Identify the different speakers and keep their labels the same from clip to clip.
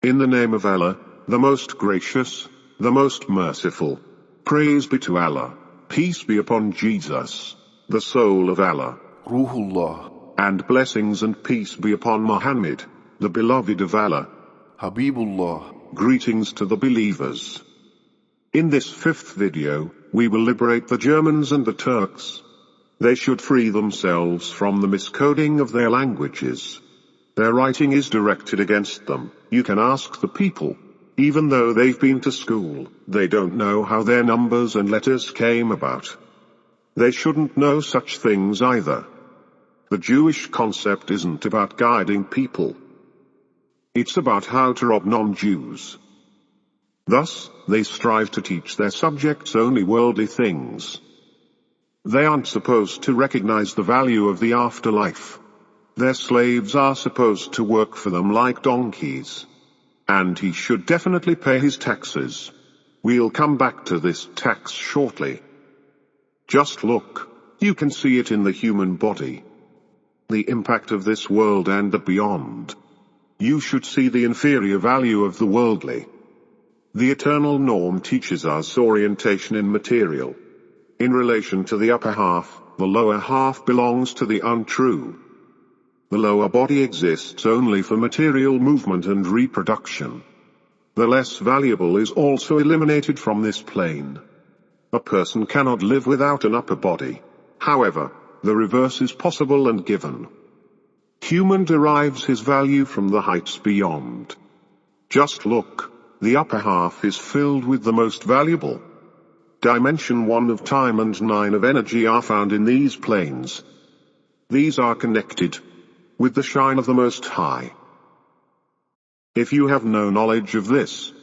Speaker 1: In the name of Allah, the most gracious, the most merciful. Praise be to Allah. Peace be upon Jesus, the soul of Allah.
Speaker 2: Ruhullah.
Speaker 1: And blessings and peace be upon Muhammad, the beloved of Allah.
Speaker 2: Habibullah.
Speaker 1: Greetings to the believers. In this fifth video, we will liberate the Germans and the Turks. They should free themselves from the miscoding of their languages. Their writing is directed against them. You can ask the people. Even though they've been to school, they don't know how their numbers and letters came about. They shouldn't know such things either. The Jewish concept isn't about guiding people. It's about how to rob non-Jews. Thus, they strive to teach their subjects only worldly things. They aren't supposed to recognize the value of the afterlife. Their slaves are supposed to work for them like donkeys. And he should definitely pay his taxes. We'll come back to this tax shortly. Just look, you can see it in the human body. The impact of this world and the beyond. You should see the inferior value of the worldly. The eternal norm teaches us orientation in material. In relation to the upper half, the lower half belongs to the untrue. The lower body exists only for material movement and reproduction. The less valuable is also eliminated from this plane. A person cannot live without an upper body. However, the reverse is possible and given. Human derives his value from the heights beyond. Just look, the upper half is filled with the most valuable. Dimension 1 of time and 9 of energy are found in these planes. These are connected with the shine of the Most High. If you have no knowledge of this,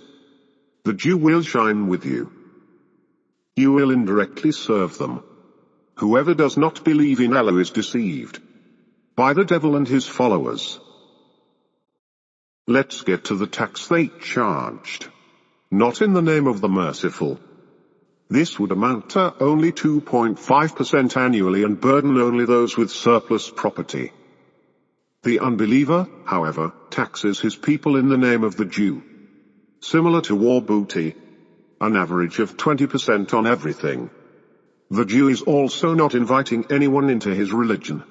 Speaker 1: the Jew will shine with you. You will indirectly serve them. Whoever does not believe in Allah is deceived by the devil and his followers. Let's get to the tax they charged. Not in the name of the merciful. This would amount to only 2.5% annually and burden only those with surplus property. The unbeliever, however, taxes his people in the name of the Jew. Similar to war booty, an average of 20% on everything. The Jew is also not inviting anyone into his religion.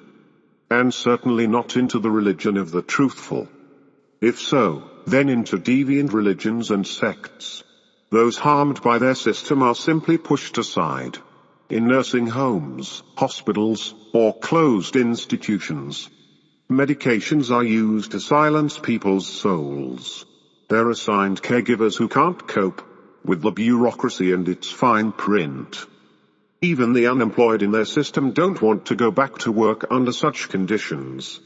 Speaker 1: And certainly not into the religion of the truthful. If so, then into deviant religions and sects. Those harmed by their system are simply pushed aside. In nursing homes, hospitals, or closed institutions. Medications are used to silence people's souls. They're assigned caregivers who can't cope with the bureaucracy and its fine print. Even the unemployed in their system don't want to go back to work under such conditions.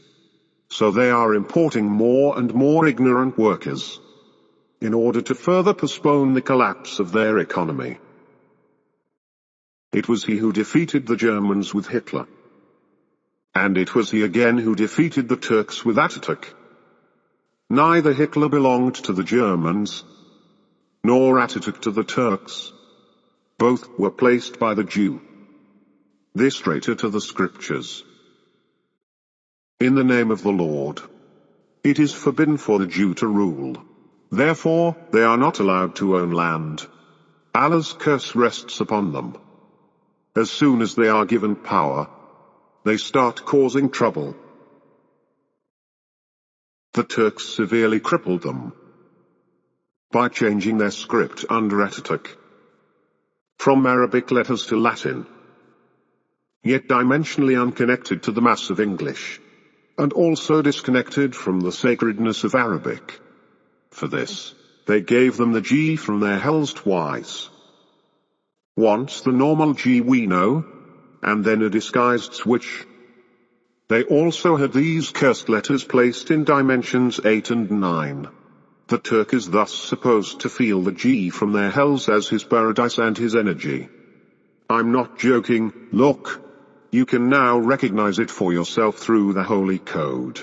Speaker 1: So they are importing more and more ignorant workers in order to further postpone the collapse of their economy. It was he who defeated the Germans with Hitler. And it was he again who defeated the Turks with Ataturk. Neither Hitler belonged to the Germans, nor Ataturk to the Turks. Both were placed by the Jew. This traitor to the scriptures. In the name of the Lord. It is forbidden for the Jew to rule. Therefore, they are not allowed to own land. Allah's curse rests upon them. As soon as they are given power, they start causing trouble. The Turks severely crippled them by changing their script under Ataturk from Arabic letters to Latin, yet dimensionally unconnected to the mass of English, and also disconnected from the sacredness of Arabic. For this, they gave them the G from their hells twice. Once the normal G we know, and then a disguised switch. They also had these cursed letters placed in dimensions 8 and 9. The Turk is thus supposed to feel the G from their hells as his paradise and his energy. I'm not joking, look. You can now recognize it for yourself through the holy code.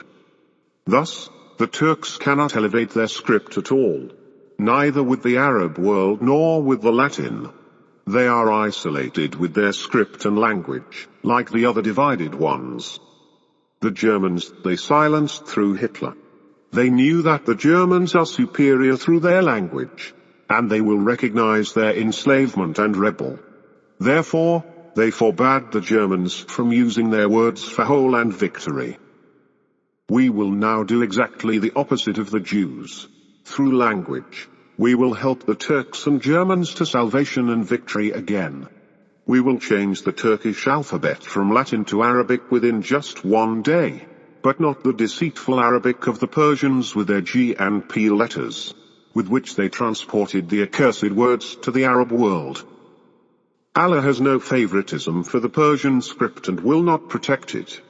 Speaker 1: Thus, the Turks cannot elevate their script at all. Neither with the Arab world nor with the Latin. They are isolated with their script and language, like the other divided ones. The Germans they silenced through Hitler. They knew that the Germans are superior through their language, and they will recognize their enslavement and rebel. Therefore, they forbade the Germans from using their words for whole and victory. We will now do exactly the opposite of the Jews. Through language, we will help the Turks and Germans to salvation and victory again. We will change the Turkish alphabet from Latin to Arabic within just one day, but not the deceitful Arabic of the Persians with their G and P letters, with which they transported the accursed words to the Arab world. Allah has no favoritism for the Persian script and will not protect it.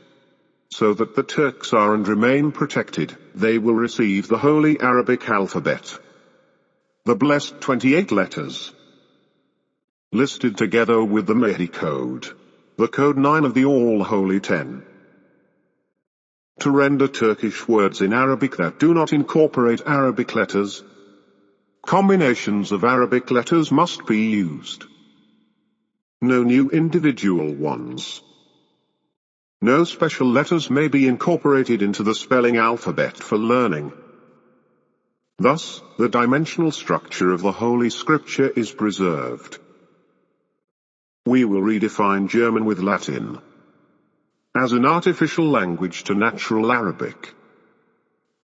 Speaker 1: So that the Turks are and remain protected, they will receive the Holy Arabic alphabet. The blessed 28 letters, listed together with the Mahdi code, the code 9 of the All-Holy 10. To render Turkish words in Arabic that do not incorporate Arabic letters, combinations of Arabic letters must be used. No new individual ones. No special letters may be incorporated into the spelling alphabet for learning. Thus, the dimensional structure of the Holy Scripture is preserved. We will redefine German with Latin as an artificial language to natural Arabic.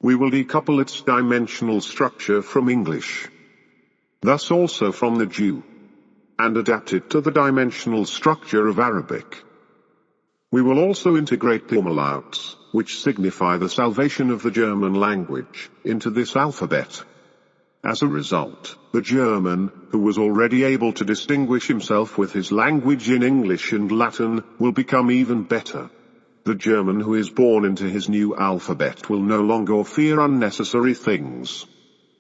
Speaker 1: We will decouple its dimensional structure from English, thus also from the Jew, and adapt it to the dimensional structure of Arabic. We will also integrate the umlauts, which signify the salvation of the German language, into this alphabet. As a result, the German, who was already able to distinguish himself with his language in English and Latin, will become even better. The German who is born into his new alphabet will no longer fear unnecessary things.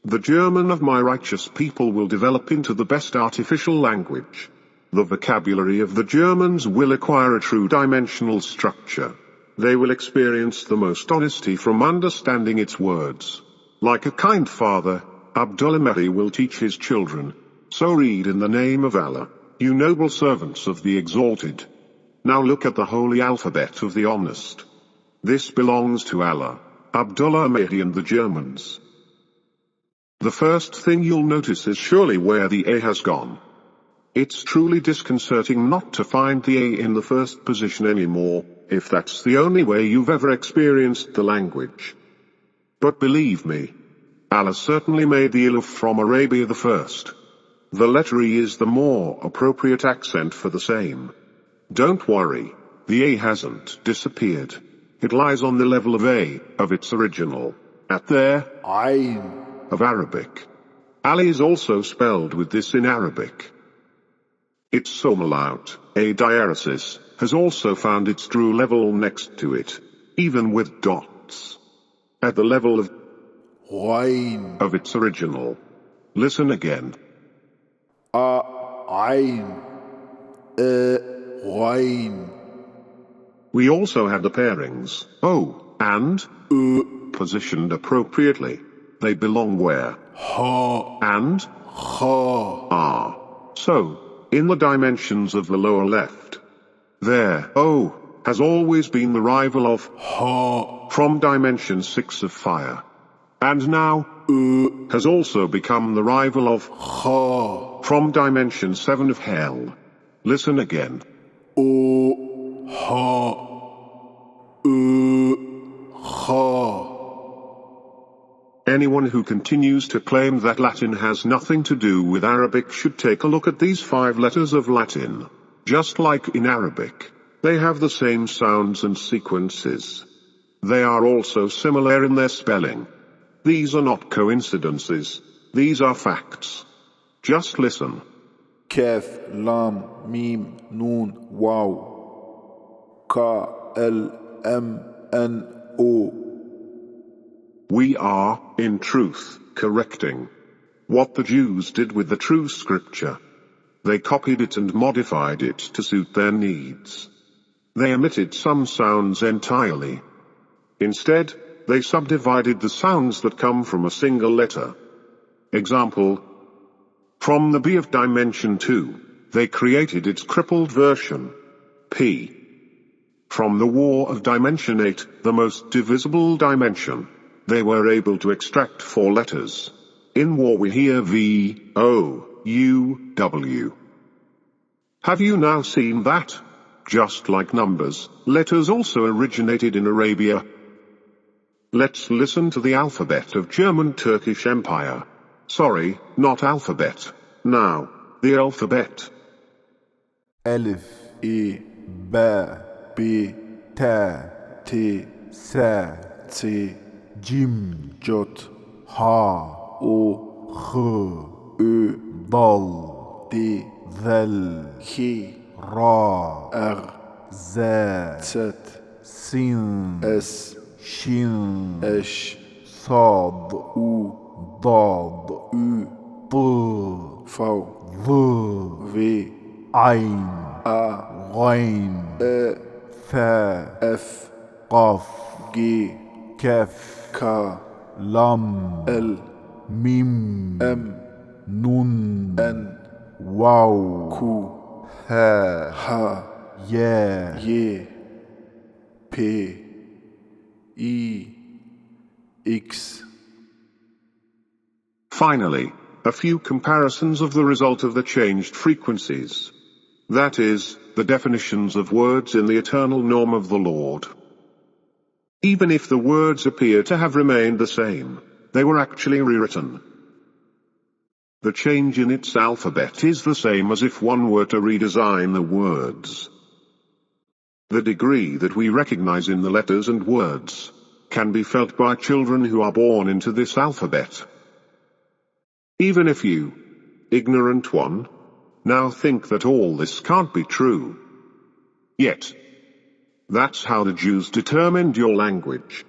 Speaker 1: The German of my righteous people will develop into the best artificial language. The vocabulary of the Germans will acquire a true dimensional structure. They will experience the most honesty from understanding its words. Like a kind father, Abdullah Mahdi will teach his children. So read in the name of Allah, you noble servants of the Exalted. Now look at the holy alphabet of the Honest. This belongs to Allah, Abdullah Mahdi and the Germans. The first thing you'll notice is surely where the A has gone. It's truly disconcerting not to find the A in the first position anymore, if that's the only way you've ever experienced the language. But believe me, Allah certainly made the Alif from Arabia the first. The letter E is the more appropriate accent for the same. Don't worry, the A hasn't disappeared. It lies on the level of A, of its original, at there,
Speaker 2: Ayn.
Speaker 1: of Arabic. Ali is also spelled with this in Arabic. Its umlaut, a diaresis, has also found its true level next to it, even with dots. At the level of
Speaker 2: Ghayn.
Speaker 1: of its original. Listen again.
Speaker 2: Ayn. Ghayn.
Speaker 1: We also have the pairings, O and positioned appropriately. They belong where?
Speaker 2: Ha.
Speaker 1: And
Speaker 2: Ha.
Speaker 1: are. So, in the dimensions of the lower left, there, O, has always been the rival of
Speaker 2: Ha.
Speaker 1: from dimension 6 of fire. And now, has also become the rival of
Speaker 2: Ha.
Speaker 1: from dimension 7 of hell. Listen again.
Speaker 2: O. Ha. Ha.
Speaker 1: Anyone who continues to claim that Latin has nothing to do with Arabic should take a look at these 5 letters of Latin. Just like in Arabic, they have the same sounds and sequences. They are also similar in their spelling. These are not coincidences. These are facts. Just listen.
Speaker 2: Kaf, Lam, Mim, Nun, Waw. Ka, L, M, N, O.
Speaker 1: We are, in truth, correcting what the Jews did with the true scripture. They copied it and modified it to suit their needs. They omitted some sounds entirely. Instead, they subdivided the sounds that come from a single letter. Example, from the B of dimension 2, they created its crippled version, P. From the War of dimension 8, the most divisible dimension, they were able to extract 4 letters. In war we hear V, O, U, W. Have you now seen that? Just like numbers, letters also originated in Arabia. Let's listen to the alphabet of German-Turkish Empire. Sorry, not alphabet. Now, the alphabet.
Speaker 2: Elif, I, B, B, T, T, S, C, Cim, J, H, O, H, Ö, Dal, D, Zel, H, Ra, R, Z, Z, Sin, S, Shin, Eş, Sad, U, Dad, Ü, T, V, V, V, Ayn, A, Ghayn, E, F, F, Qaf, G, Kaf, K, Lam, L, Mim, M, Nun, N, Waw, Q, H, Y, P, I, X.
Speaker 1: Finally, a few comparisons of the result of the changed frequencies. That is, the definitions of words in the eternal norm of the Lord. Even if the words appear to have remained the same, they were actually rewritten. The change in its alphabet is the same as if one were to redesign the words. The degree that we recognize in the letters and words can be felt by children who are born into this alphabet. Even if you, ignorant one, now think that all this can't be true. Yet, that's how the Jews determined your language.